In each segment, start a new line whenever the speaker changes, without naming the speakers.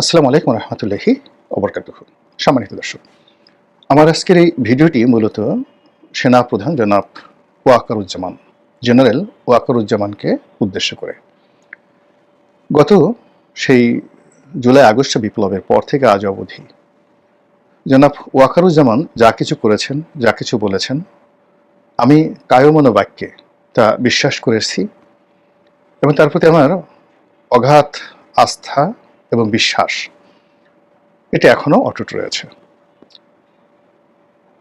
আসসালামু আলাইকুম রহমতুল্লাহি ওবরকাতুহু। সম্মানিত দর্শক, আমার আজকের এই ভিডিওটি মূলত সেনাপ্রধান জনাব ওয়াকারুজ্জামান, জেনারেল ওয়াকারুজ্জামানকে উদ্দেশ্য করে। গত সেই জুলাই আগস্ট বিপ্লবের পর থেকে আজ অবধি জনাব ওয়াকারুজ্জামান যা কিছু করেছেন, যা কিছু বলেছেন, আমি কায়মনো বাক্যে তা বিশ্বাস করেছি এবং তার প্রতি আমার অগাধ আস্থা এবং বিশ্বাস এটা এখনো অটুট রয়েছে।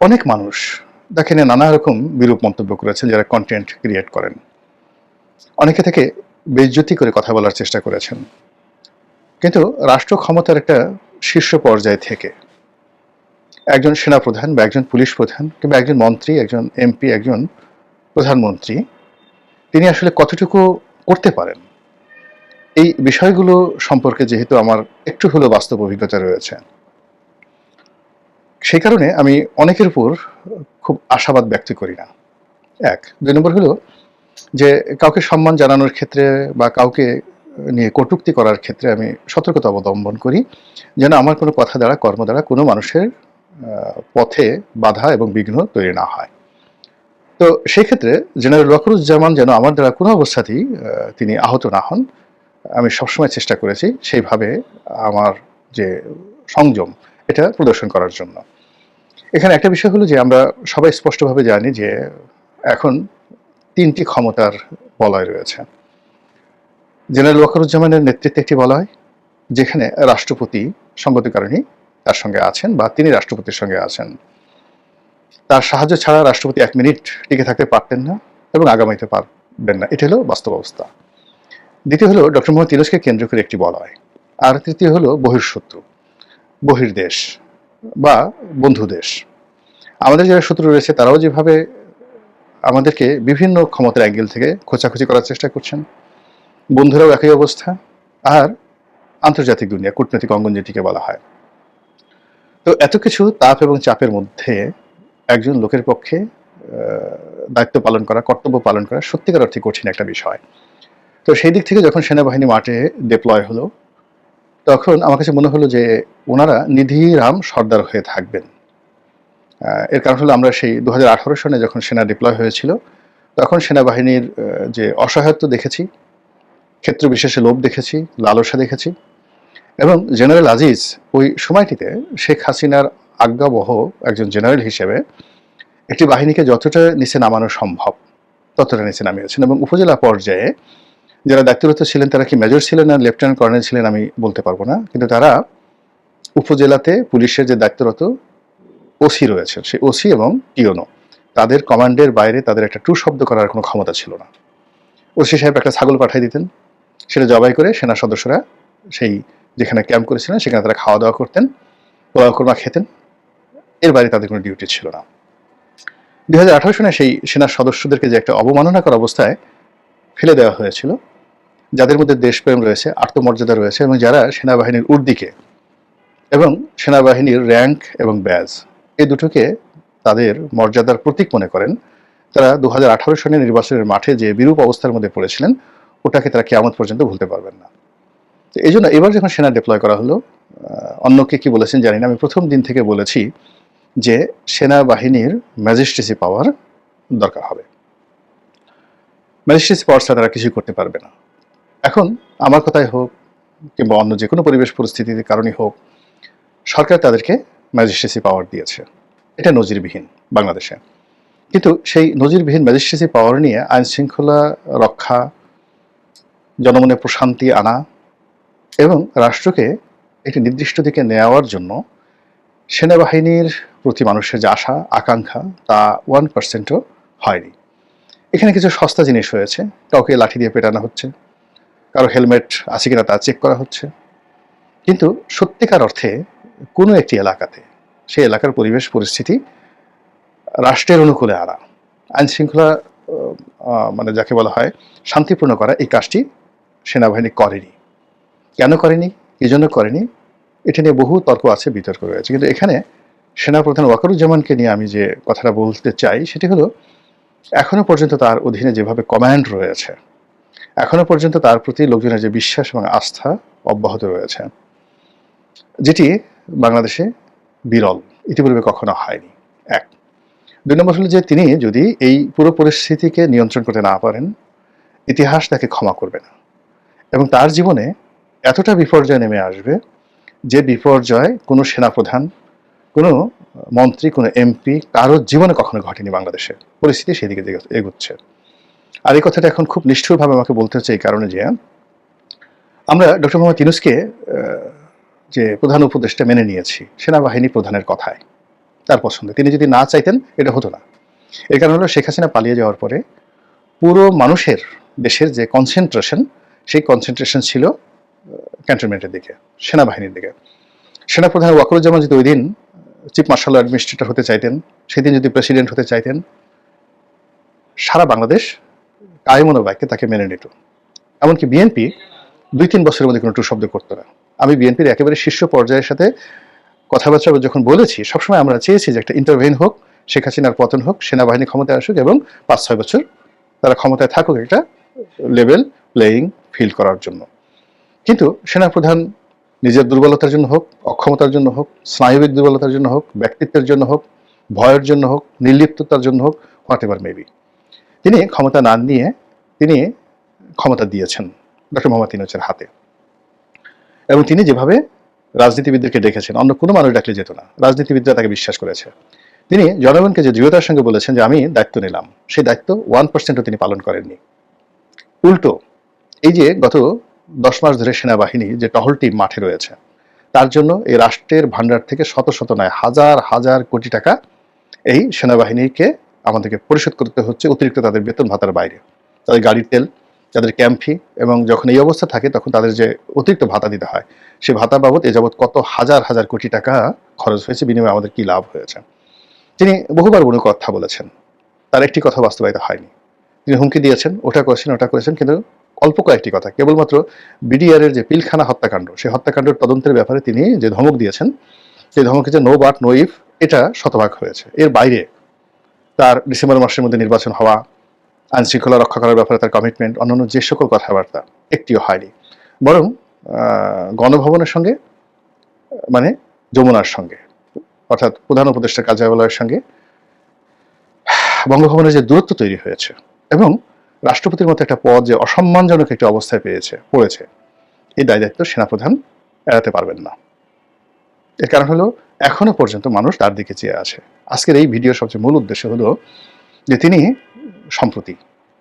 অনেক মানুষ তাকে নিয়ে নানা রকম বিরূপ মন্তব্য করেছেন, যারা কন্টেন্ট ক্রিয়েট করেন। অনেকে থেকে বেইজ্জতি করে কথা বলার চেষ্টা করেছেন, কিন্তু রাষ্ট্র ক্ষমতার একটা শীর্ষ পর্যায় থেকে একজন সেনাপ্রধান বা একজন পুলিশ প্রধান কিংবা একজন মন্ত্রী, একজন এমপি, একজন প্রধানমন্ত্রী তিনি আসলে কতটুকু করতে পারেন, এই বিষয়গুলো সম্পর্কে যেহেতু আমার একটু হলেও বাস্তব অভিজ্ঞতা রয়েছে, সেই কারণে আমি অনেকের উপর খুব আশাবাদ ব্যক্ত করি না। এক, দুই নম্বর হলো যে কাউকে সম্মান জানানোর ক্ষেত্রে বা কাউকে নিয়ে কটূক্তি করার ক্ষেত্রে আমি সতর্কতা অবলম্বন করি, যেন আমার কোনো কথা দ্বারা, কর্ম দ্বারা কোনো মানুষের পথে বাধা এবং বিঘ্ন তৈরি না হয়। তো সেই ক্ষেত্রে জেনারেল ওয়াকারুজ্জামান যেন আমার দ্বারা কোনো অবস্থাতেই তিনি আহত না হন, আমি সবসময় চেষ্টা করেছি সেইভাবে আমার যে সংযম এটা প্রদর্শন করার জন্য। এখানে একটা বিষয় হলো যে আমরা সবাই স্পষ্টভাবে জানি যে এখন তিনটি ক্ষমতার বলয় রয়েছে। জেনারেল ওয়াকারুজ্জামানের নেতৃত্বে একটি বলয়, যেখানে রাষ্ট্রপতি সঙ্গত কারণেই তার সঙ্গে আছেন বা তিনি রাষ্ট্রপতির সঙ্গে আছেন। তার সাহায্য ছাড়া রাষ্ট্রপতি 1 মিনিট টিকে থাকতে পারতেন না এবং আগামীতে পারবেন না। এটা হলো বাস্তব অবস্থা। দ্বিতীয় হলো ডক্টর মোহাম্মদ ইউনূসকে কেন্দ্র করে একটি বলয়। আর তৃতীয় হলো বহিঃশত্রু, বহির্দেশ বা বন্ধু দেশ। আমাদের যারা শত্রু রয়েছে তারাও যেভাবে আমাদেরকে বিভিন্ন ক্ষমতার অ্যাঙ্গেল থেকে খোঁচাখুচি করার চেষ্টা করছেন, বন্ধুরাও একই অবস্থা। আর আন্তর্জাতিক দুনিয়া, কূটনৈতিক অঙ্গন যেটিকে বলা হয়। তো এত কিছু তাপ এবং চাপের মধ্যে একজন লোকের পক্ষে দায়িত্ব পালন করা, কর্তব্য পালন করা সত্যিকার অর্থে কঠিন একটা বিষয়। তো সেই দিক থেকে যখন সেনাবাহিনী মাঠে ডিপ্লয় হলো, তখন আমার কাছে মনে হলো যে ওনারা নিধিরাম সর্দার হয়ে থাকবেন। এর কারণ হলো আমরা সেই 2018 সনে যখন সেনা ডিপ্লয় হয়েছিল, তখন সেনাবাহিনীর যে অসহায়ত্ব দেখেছি, ক্ষেত্র বিশেষে লোভ দেখেছি, লালসা দেখেছি। এবং জেনারেল আজিজ ওই সময়টিতে শেখ হাসিনার আজ্ঞাবহ একজন জেনারেল হিসেবে একটি বাহিনীকে যতটা নিচে নামানো সম্ভব ততটা নিচে নামিয়েছেন। এবং উপজেলা পর্যায়ে যারা দায়িত্বরত ছিলেন, তারা কি মেজর ছিলেন না লেফটেন্যান্ট কর্নেল ছিলেন আমি বলতে পারবো না, কিন্তু তারা উপজেলাতে পুলিশের যে দায়িত্বরত ওসি রয়েছেন, সেই ওসি এবং টিওনো, তাদের কমান্ডের বাইরে তাদের একটা টু শব্দ করার কোনো ক্ষমতা ছিল না। ওসি সাহেব একটা ছাগল পাঠিয়ে দিতেন, সেটা জবাই করে সেনা সদস্যরা সেই যেখানে ক্যাম্প করেছিলেন সেখানে তারা খাওয়া দাওয়া করতেন, পোলাও কোরমা খেতেন। এর বাইরে তাদের কোনো ডিউটি ছিল না। 2018 সনে সেই সেনা সদস্যদেরকে যে একটা অবমাননাকর অবস্থায় ফেলে দেওয়া হয়েছিল, যাদের মধ্যে দেশপ্রেম রয়েছে, আত্মমর্যাদা রয়েছে এবং যারা সেনাবাহিনীর ঊর্ধ্বে এবং সেনাবাহিনীর র্যাঙ্ক এবং ব্যাজ এই দুটোকে তাদের মর্যাদার প্রতীক মনে করেন, তারা 2018 সনের নির্বাচনের মাঠে যে বিরূপ অবস্থার মধ্যে পড়েছিলেন, ওটাকে তারা কিয়ামত পর্যন্ত ভুলতে পারবেন না। তো এই জন্য এবার যখন সেনা ডিপ্লয় করা হলো, অন্যকে কি বলেছেন জানি না, আমি প্রথম দিন থেকে বলেছি যে সেনাবাহিনীর ম্যাজিস্ট্রেসি পাওয়ার দরকার হবে। ম্যাজিস্ট্রেসি পাওয়ার ছাড়া তারা কিছুই করতে পারবে না। এখন আমার কথাই হোক কিংবা অন্য যে কোনো পরিবেশ পরিস্থিতির কারণে হোক, সরকার তাদেরকে ম্যাজিস্ট্রেসি পাওয়ার দিয়েছে। এটা নজিরবিহীন বাংলাদেশে। কিন্তু সেই নজিরবিহীন ম্যাজিস্ট্রেসি পাওয়ার নিয়ে আইন শৃঙ্খলা রক্ষা, জনমনে প্রশান্তি আনা এবং রাষ্ট্রকে একটি নির্দিষ্ট দিকে নেওয়ার জন্য সেনাবাহিনীর প্রতি মানুষের যে আশা আকাঙ্ক্ষা, তা 1%ও হয়নি। এখানে কিছু সস্তা জিনিস হয়েছে, কাউকে লাঠি দিয়ে পেটানো হচ্ছে, কারো হেলমেট আছে কিনা তা চেক করা হচ্ছে। কিন্তু সত্যিকার অর্থে কোনো একটি এলাকাতে সেই এলাকার পরিবেশ পরিস্থিতি রাষ্ট্রের অনুকূলে আনা, আইন শৃঙ্খলা মানে যাকে বলা হয় শান্তিপূর্ণ করা, এই কাজটি সেনাবাহিনী করেনি। কেন করেনি, কি জন্য করেনি, এটা নিয়ে বহু তর্ক আছে, বিতর্ক রয়েছে। কিন্তু এখানে সেনাপ্রধান ওয়াকারুজ্জামানকে নিয়ে আমি যে কথাটা বলতে চাই সেটি হলো, এখনো পর্যন্ত তার অধীনে যেভাবে কমান্ড রয়েছে, এখনো পর্যন্ত তার প্রতি লোকজনের যে বিশ্বাস এবং আস্থা অব্যাহত রয়েছে। যেটি বাংলাদেশে বিরল, ইতিপূর্বে কখনো হয়নি। এক। ২ নম্বর হলো যে তিনি যদি এই পুরো পরিস্থিতিকে নিয়ন্ত্রণ করতে না পারেন, ইতিহাস তাকে ক্ষমা করবে না এবং তার জীবনে এতটা বিপর্যয় নেমে আসবে যে বিপর্যয় কোনো সেনাপ্রধান, কোনো মন্ত্রী, কোনো এমপি কারোর জীবনে কখনো ঘটেনি বাংলাদেশে। পরিস্থিতি সেদিকে এগুচ্ছে। আর এই কথাটা এখন খুব নিষ্ঠুরভাবে আমাকে বলতে হচ্ছে এই কারণে যে আমরা ডক্টর মোহাম্মদ ইউনূসকে যে প্রধান উপদেষ্টা মেনে নিয়েছি সেনাবাহিনী প্রধানের কথায়, তার পছন্দে। তিনি যদি না চাইতেন এটা হতো না। এর কারণ হলো শেখ হাসিনা পালিয়ে যাওয়ার পরে পুরো মানুষের, দেশের যে কনসেন্ট্রেশন, সেই কনসেন্ট্রেশন ছিল ক্যান্টনমেন্টের দিকে, সেনাবাহিনীর দিকে। সেনাপ্রধান ওয়াকারুজ্জামান যদি ওই দিন চিফ মার্শাল অ্যাডমিনিস্ট্রেটর হতে চাইতেন, সেদিন যদি প্রেসিডেন্ট হতে চাইতেন, সারা বাংলাদেশ কায়মনো বাক্যে তাকে মেনে নিত। এমনকি বিএনপি ২-৩ বছরের মধ্যে কোনো টু শব্দ করতো না। আমি বিএনপির একেবারে শীর্ষ পর্যায়ের সাথে কথাবার্তা যখন বলেছি, সবসময় আমরা চেয়েছি যে একটা ইন্টারভেন হোক, শেখ হাসিনার পতন হোক, সেনাবাহিনী ক্ষমতায় আসুক এবং ৫-৬ বছর তারা ক্ষমতায় থাকুক, একটা লেভেল প্লেয়িং ফিল্ড করার জন্য। কিন্তু সেনাপ্রধান নিজের দুর্বলতার জন্য হোক, অক্ষমতার জন্য হোক, স্নায়বিক দুর্বলতার জন্য হোক, ব্যক্তিত্বের জন্য হোক, ভয়ের জন্য হোক, নির্লিপ্ততার জন্য হোক, হোয়াট এভার মেবি, তিনি ক্ষমতা না নিয়ে তিনি ক্ষমতা দিয়েছেন ডক্টর মোহাম্মদ ইউনূসের হাতে। এবং তিনি যেভাবে রাজনীতিবিদদেরকে ডেকেছেন, অন্য কোনো মানুষ ডাকলে যেত না, রাজনীতিবিদরা তাকে বিশ্বাস করেছে। তিনি জনগণকে যে দৃঢ়তার সঙ্গে বলেছেন যে আমি দায়িত্ব নিলাম, সেই দায়িত্ব 1%ও তিনি পালন করেননি। উল্টো এই যে গত 10 মাস ধরে সেনাবাহিনী যে টহল টিম মাঠে রয়েছে, তার জন্য এই রাষ্ট্রের ভান্ডার থেকে শত শত নয় হাজার হাজার কোটি টাকা এই সেনাবাহিনীকে আমাদেরকে পরিশোধ করতে হচ্ছে, অতিরিক্ত তাদের বেতন ভাতার বাইরে, তাদের গাড়ির তেল, তাদের ক্যাম্প ফি, এবং যখন এই অবস্থা থাকে তখন তাদের যে অতিরিক্ত ভাতা দিতে হয়, সেই ভাতা বাবদ এ যাবৎ কত হাজার হাজার কোটি টাকা খরচ হয়েছে, বিনিময়ে আমাদের কি লাভ হয়েছে। তিনি বহুবার কোনো কথা বলেছেন, তার একটি কথা বাস্তবায়িত হয়নি। তিনি হুমকি দিয়েছেন, ওটা করেছেন, কিন্তু অল্প কয়েকটি কথা, কেবলমাত্র বিডিআর এর যে পিলখানা হত্যাকাণ্ড, সেই হত্যাকাণ্ডের তদন্তের ব্যাপারে তিনি যে ধমক দিয়েছেন, সেই ধমকে যে নো বাট নো ইফ, এটা শতভাগ হয়েছে। এর বাইরে তার ডিসেম্বর মাসের মধ্যে নির্বাচন হওয়া, আইন শৃঙ্খলা রক্ষা করার ব্যাপারে তার কমিটমেন্ট, অন্যান্য যে সকল কথাবার্তা, একটিও হয়নি। বরং গণভবনের সঙ্গে, মানে যমুনার সঙ্গে, অর্থাৎ প্রধান উপদেষ্টার কার্যালয়ের সঙ্গে বঙ্গভবনের যে দূরত্ব তৈরি হয়েছে এবং রাষ্ট্রপতির মতো একটা পদ যে অসম্মানজনক একটি অবস্থায় পড়েছে, এই দায়িত্ব সেনাপ্রধান এড়াতে পারবেন না। এর কারণ হলো এখনো পর্যন্ত মানুষ তার দিকে চেয়ে আছে। আজকের এই ভিডিওর সবচেয়ে মূল উদ্দেশ্য হলো যে তিনি সম্প্রতি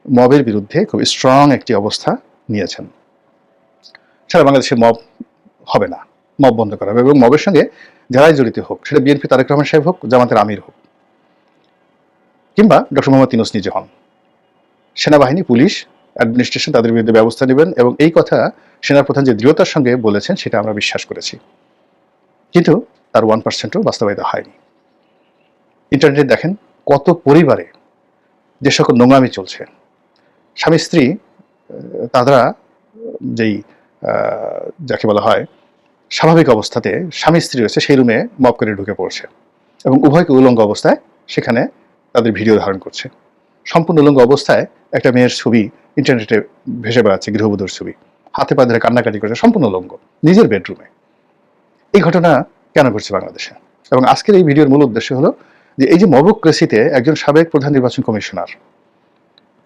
মবের বিরুদ্ধে খুব স্ট্রং একটি অবস্থা নিয়েছেন। সারা বাংলাদেশে মব হবে না, মব বন্ধ করা হবে, এবং মবের সঙ্গে যারাই জড়িত হোক, সেটা বিএনপি তারেক রহমান সাহেব হোক, জামাতের আমির হোক, কিংবা ডক্টর মোহাম্মদ ইউনূস নিজে হন, সেনাবাহিনী, পুলিশ, অ্যাডমিনিস্ট্রেশন তাদের বিরুদ্ধে ব্যবস্থা নেবেন। এবং এই কথা সেনাপ্রধান যে দৃঢ়তার সঙ্গে বলেছেন, সেটা আমরা বিশ্বাস করেছি, কিন্তু তার 1%ও বাস্তবায়িত হয়নি। ইন্টারনেটে দেখেন কত পরিবারে যে সকল নোংরামি চলছে, স্বামী স্ত্রী, তারা যেই যাকে বলা হয় স্বাভাবিক অবস্থাতে স্বামী স্ত্রী রয়েছে, সেই রুমে মব করে ঢুকে পড়ছে এবং উভয়কে উলঙ্গ অবস্থায় সেখানে তাদের ভিডিও ধারণ করছে। সম্পূর্ণ উলঙ্গ অবস্থায় একটা মেয়ের ছবি ইন্টারনেটে ভেসে বেড়াচ্ছে, গৃহবধূর ছবি, হাতে পা ধরে কান্নাকাটি করছে, সম্পূর্ণ উলঙ্গ, নিজের বেডরুমে। এই ঘটনা কেন ঘটছে বাংলাদেশে? এবং আজকের এই ভিডিওর মূল উদ্দেশ্য হলো যে এই যে মবক্রেসিতে একজন সাবেক প্রধান নির্বাচন কমিশনার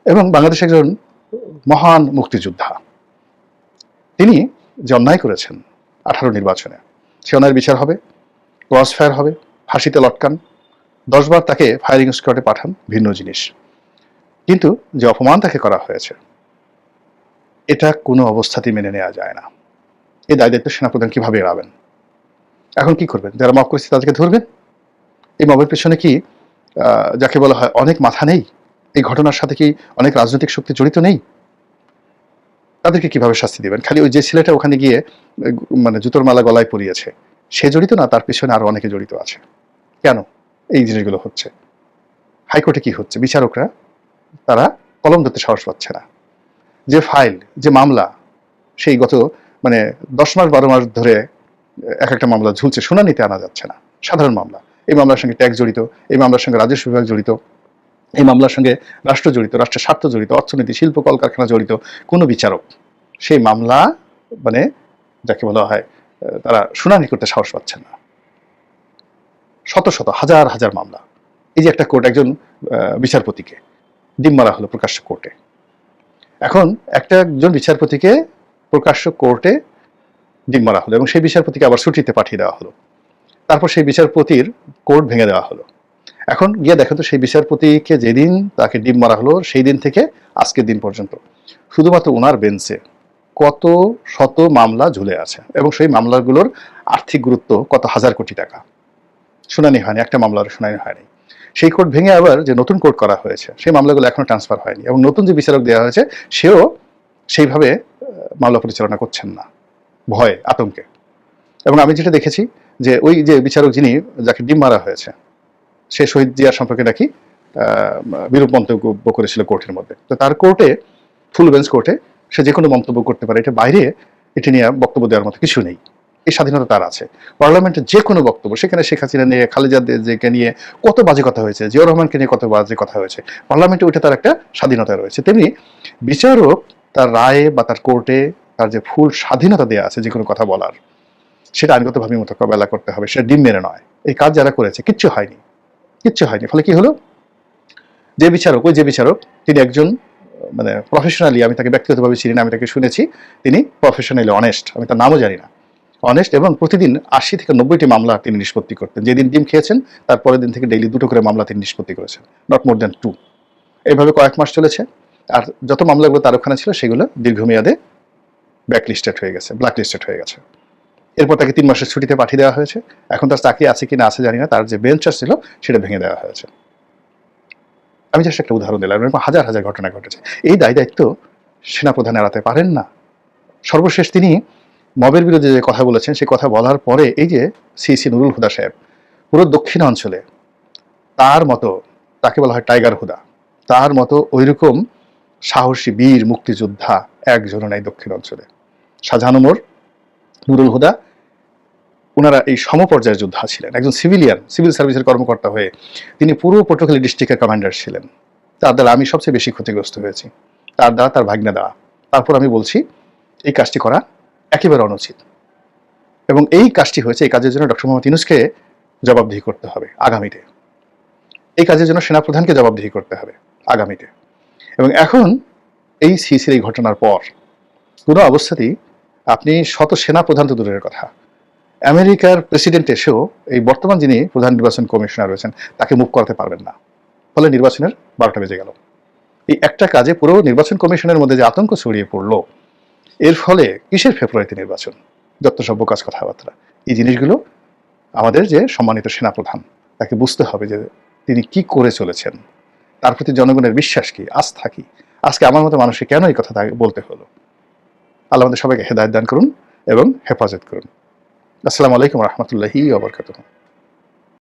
এবং বাংলাদেশের একজন মহান মুক্তিযোদ্ধা, তিনি যে অন্যায় করেছেন 18 নির্বাচনে, সে অন্যায়ের বিচার হবে, ক্রস ফায়ার হবে, ফাঁসিতে লটকান, 10 বার তাকে ফায়ারিং স্কোয়াডে পাঠান, ভিন্ন জিনিস। কিন্তু যে অপমান তাকে করা হয়েছে, এটা কোনো অবস্থাতেই মেনে নেওয়া যায় না। এই দায়িত্ব সেনাপ্রধান কিভাবে এড়াবেন? এখন কি করবেন? যারা মব করেছে তাদেরকে ধরবেন? এই মবের পেছনে কি যাকে বলা হয় অনেক মাথা নেই? এই ঘটনার সাথে কি অনেক রাজনৈতিক শক্তি জড়িত নেই? তাদেরকে কিভাবে শাস্তি দিবেন? খালি ওই যে ছেলেটা ওখানে গিয়ে মানে জুতোর মালা গলায় পরিয়েছে, সে জড়িত না? তার পেছনে আরো অনেকে জড়িত আছে। কেন এই জিনিসগুলো হচ্ছে? হাইকোর্টে কি হচ্ছে? বিচারকরা তারা কলম ধরতে সাহস পাচ্ছে না। যে ফাইল, যে মামলা, সেই গত 10 মাস 12 মাস ধরে এক একটা মামলা ঝুলছে, শুনানিতে আনা যাচ্ছে না। সাধারণ মামলা, এই মামলার সঙ্গে ট্যাক্স জড়িত, এই মামলার সঙ্গে রাজস্ব বিভাগ জড়িত, এই মামলার সঙ্গে রাষ্ট্র জড়িত, রাষ্ট্রের স্বার্থ জড়িত, অর্থনীতি, শিল্প, কলকারখানা জড়িত। কোনো বিচারক সেই মামলা যাকে বলা হয় তারা শুনানি করতে সাহস পাচ্ছেন না। শত শত হাজার হাজার মামলা। এই যে একটা কোর্ট একজন বিচারপতিকে ডিম মারা হলো প্রকাশ্য কোর্টে। এখন একজন বিচারপতিকে প্রকাশ্য কোর্টে ডিম মারা হলো এবং সেই বিচারপতিকে আবার ছুটিতে পাঠিয়ে দেওয়া হলো। তারপর সেই বিচারপতির কোর্ট ভেঙে দেওয়া হলো। এখন গিয়ে দেখেন তো সেই বিচারপতিকে যেদিন তাকে ডিম মারা হলো সেই দিন থেকে আজকের দিন পর্যন্ত শুধুমাত্র ওনার বেঞ্চে কত শত মামলা ঝুলে আছে এবং সেই মামলাগুলোর আর্থিক গুরুত্ব কত হাজার কোটি টাকা। শুনানি হয়নি, একটা মামলার শুনানি হয়নি। সেই কোর্ট ভেঙে আবার যে নতুন কোর্ট করা হয়েছে সেই মামলাগুলো এখনো ট্রান্সফার হয়নি এবং নতুন যে বিচারক দেওয়া হয়েছে সেও সেইভাবে মামলা পরিচালনা করছেন না, ভয়ে আতঙ্কে। এবং আমি যেটা দেখেছি যে ওই যে বিচারক যাকে ডিম মারা হয়েছে সে শহীদ জিয়ার সম্পর্কে নাকি বিরূপ মন্তব্য করেছিল কোর্টের মধ্যে। তো তার কোর্টে, ফুল বেঞ্চ কোর্টে সে যে কোনো মন্তব্য করতে পারে, এটা বাইরে এটি নিয়ে বক্তব্য দেওয়ার মতো কিছু নেই। এই স্বাধীনতা তার আছে। পার্লামেন্টের যে কোনো বক্তব্য, সেখানে শেখ হাসিনা নিয়ে, খালেদা জিয়াকে নিয়ে কত বাজে কথা হয়েছে, জিয়াউর রহমানকে নিয়ে কত বাজে কথা হয়েছে, পার্লামেন্টে ওইটা তার একটা স্বাধীনতা রয়েছে। তেমনি বিচারক তার রায়ে বা তার কোর্টে তার যে ফুল স্বাধীনতা দেওয়া আছে যে কোনো কথা বলার, সেটা আইনগতভাবে মোকাবেলা করতে হবে, সেটা ডিম মেরে নয়। এই কাজ যারা করেছে কিচ্ছু হয়নি। ফলে কি হলো, যে বিচারক তিনি একজন মানে প্রফেশনালি, আমি তাকে ব্যক্তিগতভাবে চিনি না, আমি তাকে শুনেছি, তিনি প্রফেশনালি অনেস্ট, আমি তার নামও জানি না, অনেস্ট, এবং প্রতিদিন 80 থেকে 90টি মামলা তিনি নিষ্পত্তি করতেন। যেদিন ডিম খেয়েছেন তার পরের দিন থেকে ডেইলি 2টো করে মামলা তিনি নিষ্পত্তি করেছেন, নট মোর দ্যান 2। এইভাবে কয়েক মাস চলেছে। আর যত মামলাগুলো তার ওখানে ছিল সেগুলো দীর্ঘমেয়াদে ব্ল্যাক লিস্টেড হয়ে গেছে। এরপর তাকে 3 মাসের ছুটিতে পাঠিয়ে দেওয়া হয়েছে। এখন তার চাকরি আছে কি না আছে জানি না, তার যে বেঞ্চ ছিল সেটা ভেঙে দেওয়া হয়েছে। আমি জাস্ট একটা উদাহরণ দিলাম, এরকম হাজার হাজার ঘটনা ঘটেছে। এই দায়িত্ব সেনাপ্রধান এড়াতে পারেন না। সর্বশেষ তিনি মবের বিরুদ্ধে যে কথা বলেছেন, সেই কথা বলার পরে এই যে সিসি নুরুল হুদা সাহেব, পুরো দক্ষিণ অঞ্চলে তার মতো, তাকে বলা হয় টাইগার হুদা, তার মতো ওইরকম সাহসী বীর মুক্তিযোদ্ধা একজনও নাই দক্ষিণ অঞ্চলে। শাহজাহান ওমর, নুরুল হুদা, ওনারা এই সমপর্যায়ের যোদ্ধা ছিলেন। একজন সিভিল সার্ভিসের কর্মকর্তা হয়ে তিনি পুরো পটুয়াখালী ডিস্ট্রিক্টের কমান্ডার ছিলেন। তার দ্বারা আমি সবচেয়ে বেশি ক্ষতিগ্রস্ত হয়েছি, তার দ্বারা, তার ভাগ্নে দেওয়া। তারপর আমি বলছি এই কাজটি করা একেবারে অনুচিত এবং এই কাজটি হয়েছে, এই কাজের জন্য ডক্টর মোহাম্মদ ইউনূসকে জবাবদিহি করতে হবে আগামীতে। এই কাজের জন্য সেনাপ্রধানকে জবাবদিহি করতে হবে আগামীতে। এবং এখন এই সিসির এই ঘটনার পর কোনো অবস্থাতেই আপনি শত সেনাপ্রধান তো দূরের কথা, আমেরিকার প্রেসিডেন্ট এসেও এই বর্তমান যিনি প্রধান নির্বাচন কমিশনার রয়েছেন তাকে মুভ করাতে পারবেন না। ফলে নির্বাচনের 12টা বেজে গেল। এই একটা কাজে পুরো নির্বাচন কমিশনের মধ্যে যে আতঙ্ক ছড়িয়ে পড়লো, এর ফলে কিসের ফেব্রুয়ারিতে নির্বাচন, যত সব বোকাস কথাবার্তা। এই জিনিসগুলো আমাদের যে সম্মানিত সেনাপ্রধান, তাকে বুঝতে হবে যে তিনি কি করে চলেছেন, তার প্রতি জনগণের বিশ্বাস কি, আস্থা কি। আজকে আমার মতো মানুষকে কেন এই কথা বলতে হলো। আল্লাহ আমাদের সবাইকে হেদায়েত দান করুন এবং হেফাজত করুন। আসসালামু আলাইকুম ওয়া রাহমাতুল্লাহি ওয়া বারাকাতুহু।